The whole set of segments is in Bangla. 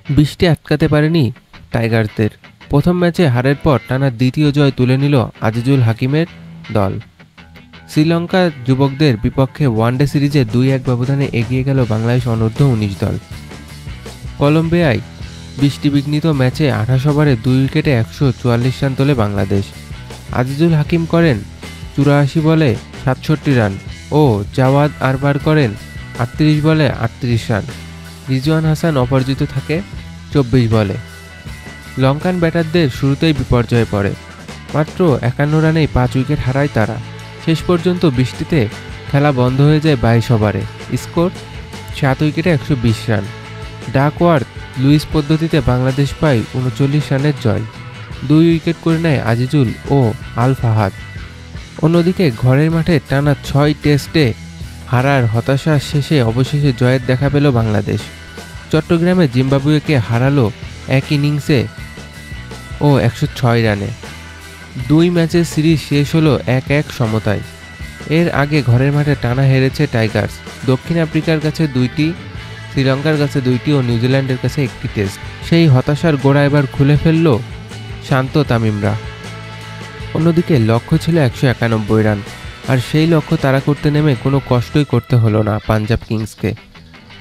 বৃষ্টি আটকাতে পারেনি টাইগারদের। প্রথম ম্যাচে হারের পর টানা দ্বিতীয় জয় তুলে নিল আজিজুল হাকিমের দল। শ্রীলঙ্কার যুবকদের বিপক্ষে ওয়ানডে সিরিজে 2-1 ব্যবধানে এগিয়ে গেল বাংলাদেশ অনূর্ধ্ব-19 দল। কলম্বিয়ায় বৃষ্টিবিঘ্নিত ম্যাচে 28 ওভারে 2 উইকেটে 144 রান তোলে বাংলাদেশ। আজিজুল হাকিম করেন 84 বলে 67 রান ও জাওয়াদ আরবার করেন 38 বলে 38 রান। রিজওয়ান হাসান অপরাজিত থাকে 24 বলে। লঙ্কান ব্যাটারদের শুরুতেই বিপর্যয়ে পড়ে। মাত্র 51 রানেই 5 উইকেট হারায় তারা। শেষ পর্যন্ত বৃষ্টিতে খেলা বন্ধ হয়ে যায় 22 ওভারে। স্কোর 7 উইকেটে 120 রান। ডাকওয়ার্থ লুইস পদ্ধতিতে বাংলাদেশ পায় 39 রানের জয়। 2 উইকেট করে নেয় আজিজুল ও আল ফাহাদ। অন্যদিকে ঘরের মাঠে টানা 6 টেস্টে হারার হতাশার শেষে অবশেষে জয়ের দেখা পেল বাংলাদেশ। চট্টগ্রামে জিম্বাবুয়েকে হারালো এক ইনিংসে ও 106 রানে। 2 ম্যাচের সিরিজ শেষ হলো 1-1 সমতায়। এর আগে ঘরের মাঠে টানা হেরেছে টাইগার্স। দক্ষিণ আফ্রিকার কাছে 2টি, শ্রীলঙ্কার কাছে 2টি ও নিউজিল্যান্ডের কাছে 1টি টেস্ট। সেই হতাশার গোড়া এবার খুলে ফেলল শান্ত তামিমরা। অন্যদিকে লক্ষ্য ছিল 191 রান, আর সেই লক্ষ্য তাড়া করতে নেমে কোনো কষ্টই করতে হলো না পাঞ্জাব কিংসকে।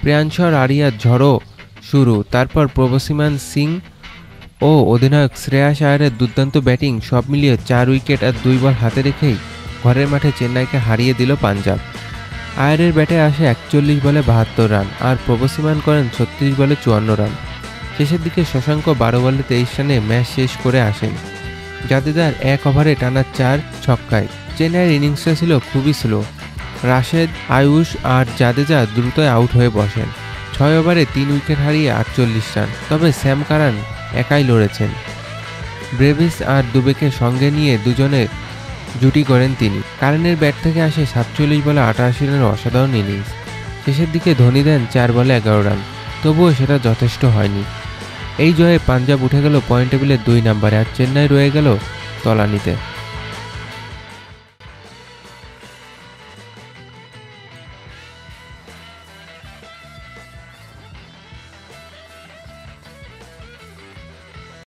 প্রিয়াংশর আরিয়ার ঝড়ো শুরু, তারপর প্রভসিমান সিং ও অধিনায়ক শ্রেয়াস আয়ারের দুর্দান্ত ব্যাটিং সব মিলিয়ে 4 উইকেট আর 2 বল হাতে রেখেই ঘরের মাঠে চেন্নাইকে হারিয়ে দিল পাঞ্জাব। আয়ারের ব্যাটে আসে 41 বলে 72 রান আর প্রভসিমান করেন 36 বলে 54 রান। শেষের দিকে শশাঙ্ক 12 বলে 23 রানে ম্যাচ শেষ করে আসেন। জাদেজার 1 ওভারে টানা 4 ছক্কায়। চেন্নাইয়ের ইনিংসটা ছিল খুবই স্লো। রাশেদ, আয়ুষ আর জাদেজা দ্রুতই আউট হয়ে বসেন। 6 ওভারে 3 উইকেট হারিয়ে 48 রান। তবে স্যাম কারান একাই লড়েছেন। ব্রেভিস আর দুবেকে সঙ্গে নিয়ে দুজনের জুটি করেন তিনি। কারানের ব্যাট থেকে আসে 47 বলে 88 রানের অসাধারণ ইনিংস। শেষের দিকে ধোনি দেন 4 বলে 11 রান, তবুও সেটা যথেষ্ট হয়নি। এই জয়ে পাঞ্জাব উঠে গেল পয়েন্ট টেবিলে 2 নম্বরে, আর চেন্নাই রয়ে গেল তলানিতে।